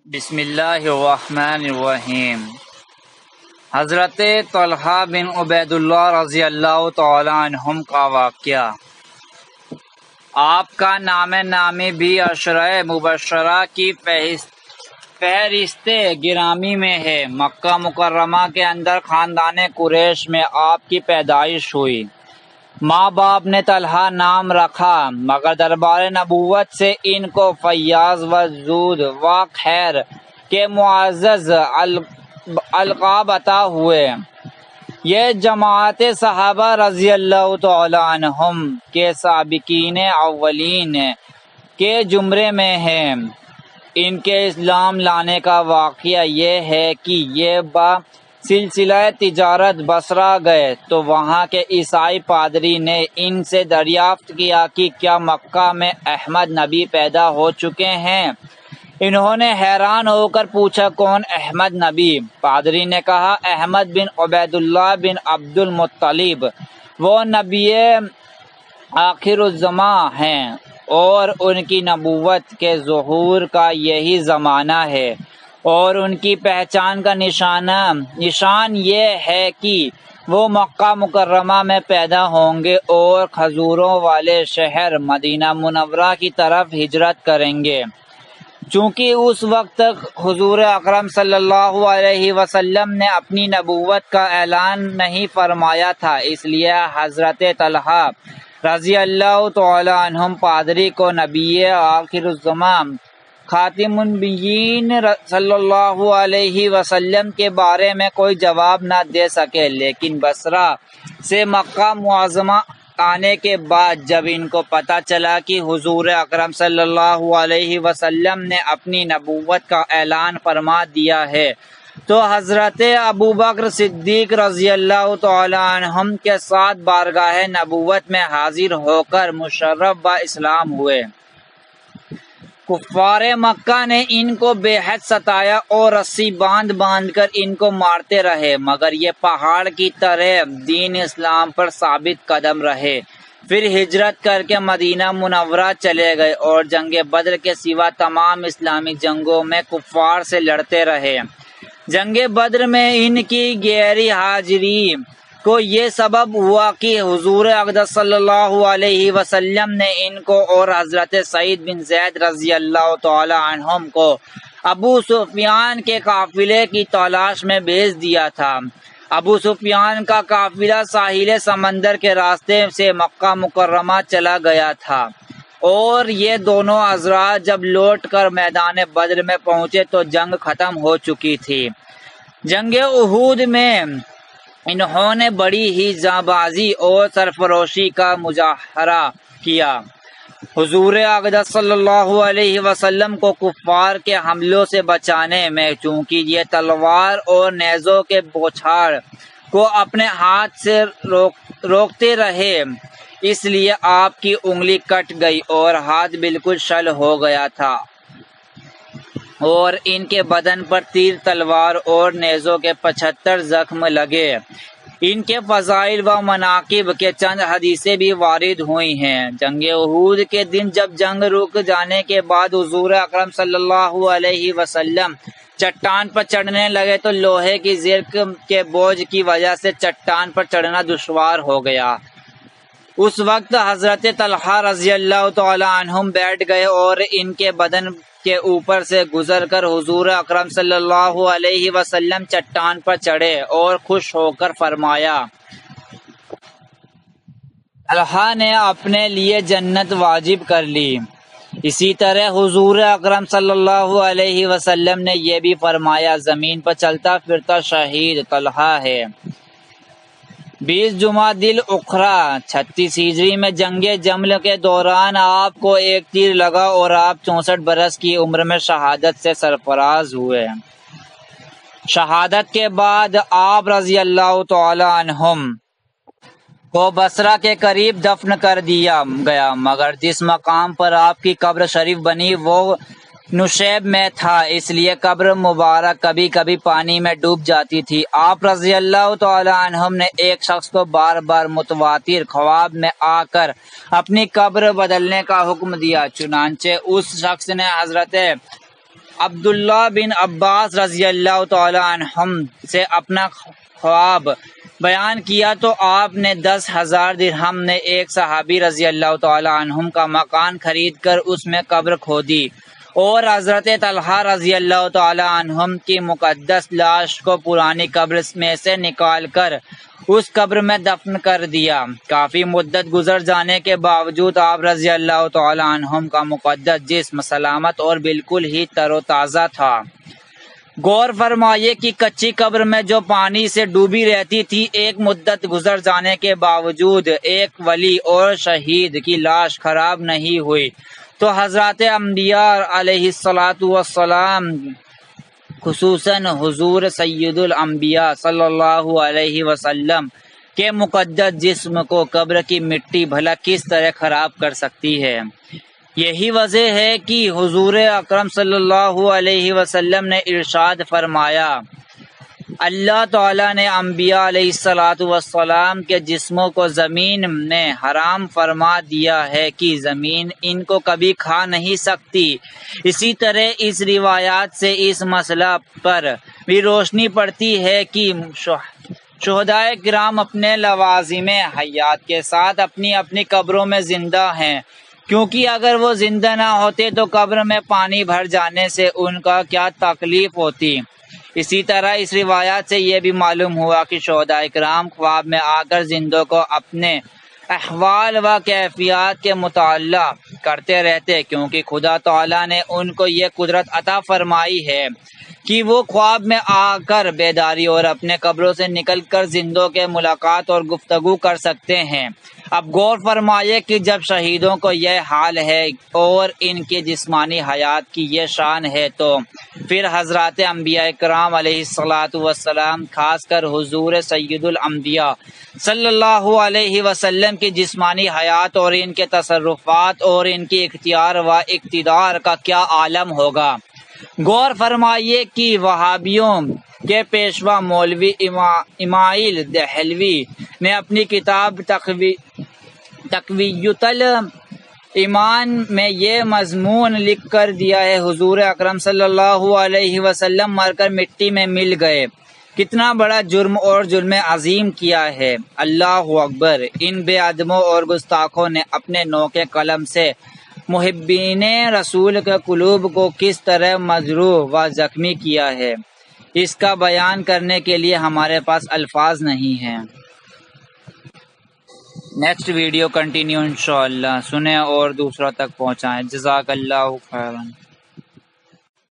بسم اللہ الرحمن الرحیم۔ حضرت طلحہ بن عبید اللہ رضی اللہ تعالی عنہم کا واقعہ۔ آپ کا نام نامی بھی عشرہ مبشرہ کی فہرست گرامی میں ہے۔ مکہ مکرمہ کے اندر خاندان قریش میں آپ کی پیدائش ہوئی۔ ماں باپ نے طلحہ نام رکھا، مگر دربار نبوت سے ان کو فیاض و زود و خیر کے معزز القاب عطا ہوئے۔ یہ جماعت صحابہ رضی اللہ تعالی عنہم کے سابقین اولین کے زمرے میں ہیں۔ ان کے اسلام لانے کا واقعہ یہ ہے کہ یہ سلسلہ تجارت بصرہ گئے تو وہاں کے عیسائی پادری نے ان سے دریافت کیا کہ کیا مکہ میں احمد نبی پیدا ہو چکے ہیں۔ انہوں نے حیران ہو کر پوچھا، کون احمد نبی؟ پادری نے کہا، احمد بن عبید اللہ بن عبد المطلب، وہ نبی آخر الزماں ہیں اور ان کی نبوت کے ظہور کا یہی زمانہ ہے، اور ان کی پہچان کا نشان یہ ہے کہ وہ مکہ مکرمہ میں پیدا ہوں گے اور کھجوروں والے شہر مدینہ منورہ کی طرف ہجرت کریں گے۔ چونکہ اس وقت تک حضور اکرم صلی اللہ علیہ وسلم نے اپنی نبوت کا اعلان نہیں فرمایا تھا، اس لیے حضرت طلحہ رضی اللہ تعالی عنہم پادری کو نبی آخر الزماں خاتم النبیین صلی اللہ علیہ وسلم کے بارے میں کوئی جواب نہ دے سکے، لیکن بصرہ سے مکہ معظمہ آنے کے بعد جب ان کو پتہ چلا کہ حضور اکرم صلی اللہ علیہ وسلم نے اپنی نبوت کا اعلان فرما دیا ہے تو حضرت ابوبکر صدیق رضی اللہ تعالی عنہم کے ساتھ بارگاہ نبوت میں حاضر ہو کر مشرف با اسلام ہوئے۔ کفار مکہ نے ان کو بے حد ستایا اور رسی باندھ کر ان کو مارتے رہے، مگر یہ پہاڑ کی طرح دین اسلام پر ثابت قدم رہے۔ پھر ہجرت کر کے مدینہ منورہ چلے گئے اور جنگ بدر کے سوا تمام اسلامی جنگوں میں کفار سے لڑتے رہے۔ جنگ بدر میں ان کی غیر حاضری کو یہ سبب ہوا کہ حضور اقدس صلی اللہ علیہ وسلم نے ان کو اور حضرت سعید بن زید رضی اللہ تعالی عنہم کو ابو سفیان کے قافلے کی تلاش میں بھیج دیا تھا۔ ابو سفیان کا قافلہ ساحل سمندر کے راستے سے مکہ مکرمہ چلا گیا تھا، اور یہ دونوں حضرات جب لوٹ کر میدان بدر میں پہنچے تو جنگ ختم ہو چکی تھی۔ جنگ احد میں انہوں نے بڑی ہی جانبازی اور سرفروشی کا مظاہرہ کیا۔ حضور اقدس صلی اللہ علیہ وسلم کو کفار کے حملوں سے بچانے میں چونکہ یہ تلوار اور نیزوں کے بوچھاڑ کو اپنے ہاتھ سے روکتے رہے، اس لیے آپ کی انگلی کٹ گئی اور ہاتھ بالکل شل ہو گیا تھا، اور ان کے بدن پر تیر تلوار اور نیزوں کے 75 زخم لگے۔ ان کے فضائل و مناقب کے چند حدیثیں بھی وارد ہوئی ہیں۔ جنگ احد کے دن جب جنگ رک جانے کے بعد حضور اکرم صلی اللہ علیہ وسلم چٹان پر چڑھنے لگے تو لوہے کی زرق کے بوجھ کی وجہ سے چٹان پر چڑھنا دشوار ہو گیا۔ اس وقت حضرت طلحہ رضی اللہ تعالی عنہم بیٹھ گئے اور ان کے بدن کے اوپر سے گزر کر حضور اکرم صلی اللہ علیہ وسلم چٹان پر چڑھے اور خوش ہو کر فرمایا، طلحہ نے اپنے لیے جنت واجب کر لی۔ اسی طرح حضور اکرم صلی اللہ علیہ وسلم نے یہ بھی فرمایا، زمین پر چلتا پھرتا شہید طلحہ ہے۔ 20 جمادی الاخری 36 ہجری میں جنگ جمل کے دوران آپ کو ایک تیر لگا اور آپ 64 برس کی عمر میں شہادت سے سرفراز ہوئے۔ شہادت کے بعد آپ رضی اللہ تعالی عنہم کو بصرہ کے قریب دفن کر دیا گیا، مگر جس مقام پر آپ کی قبر شریف بنی وہ نشیب میں تھا، اس لیے قبر مبارک کبھی کبھی پانی میں ڈوب جاتی تھی۔ آپ رضی اللہ تعالی عنہم نے ایک شخص کو بار بار متواتر خواب میں آ کر اپنی قبر بدلنے کا حکم دیا، چنانچہ اس شخص نے حضرت عبداللہ بن عباس رضی اللہ تعالی عنہم سے اپنا خواب بیان کیا تو آپ نے 10,000 درہم نے ایک صحابی رضی اللہ تعالی عنہم کا مکان خرید کر اس میں قبر کھودی اور حضرت طلحہ رضی اللہ تعالی عنہم کی مقدس لاش کو پرانی قبر میں سے نکال کر اس قبر میں دفن کر دیا۔ کافی مدت گزر جانے کے باوجود آپ رضی اللہ تعالی عنہم کا مقدس جسم سلامت اور بالکل ہی تر و تازہ تھا۔ غور فرمائیے کہ کچی قبر میں جو پانی سے ڈوبی رہتی تھی، ایک مدت گزر جانے کے باوجود ایک ولی اور شہید کی لاش خراب نہیں ہوئی، تو حضرات انبیاء علیہ السلام خصوصاً حضور سید الانبیاء صلی اللہ علیہ وسلم کے مقدس جسم کو قبر کی مٹی بھلا کس طرح خراب کر سکتی ہے؟ یہی وجہ ہے کہ حضور اکرم صلی اللہ علیہ وسلم نے ارشاد فرمایا، اللہ تعالیٰ نے انبیاء علیہ السلام کے جسموں کو زمین نے حرام فرما دیا ہے کہ زمین ان کو کبھی کھا نہیں سکتی۔ اسی طرح اس روایات سے اس مسئلہ پر بھی روشنی پڑتی ہے کہ شہدائے کرام اپنے لوازم حیات کے ساتھ اپنی اپنی قبروں میں زندہ ہیں، کیونکہ اگر وہ زندہ نہ ہوتے تو قبر میں پانی بھر جانے سے ان کا کیا تکلیف ہوتی۔ اسی طرح اس روایات سے یہ بھی معلوم ہوا کہ شہدائے کرام خواب میں آ کر زندوں کو اپنے احوال و کیفیات کے مطالعہ کرتے رہتے، کیونکہ خدا تعالیٰ نے ان کو یہ قدرت عطا فرمائی ہے کہ وہ خواب میں آ کر بیداری اور اپنے قبروں سے نکل کر زندوں کے ملاقات اور گفتگو کر سکتے ہیں۔ اب غور فرمائیے کہ جب شہیدوں کو یہ حال ہے اور ان کی جسمانی حیات کی یہ شان ہے، تو پھر حضرات انبیاء کرام علیہ السلام خاص کر حضور سید الانبیاء صلی اللہ علیہ وسلم کی جسمانی حیات اور ان کے تصرفات اور ان کی اختیار و اقتدار کا کیا عالم ہوگا۔ غور فرمائیے کہ وہابیوں کے پیشوا مولوی اسماعیل دہلوی نے اپنی کتاب تقویۃ الایمان میں یہ مضمون لکھ کر دیا ہے، حضور اکرم صلی اللہ علیہ وسلم مر کر مٹی میں مل گئے، کتنا بڑا جرم اور ظلم عظیم کیا ہے۔ اللہ اکبر! ان بے ادبوں اور گستاخوں نے اپنے نوکے قلم سے محبین رسول کے قلوب کو کس طرح مجروح و زخمی کیا ہے، اس کا بیان کرنے کے لیے ہمارے پاس الفاظ نہیں ہیں۔ نیکسٹ ویڈیو کنٹینیو انشاءاللہ، سنیں اور دوسروں تک پہنچائیں۔ جزاک اللہ خیرا۔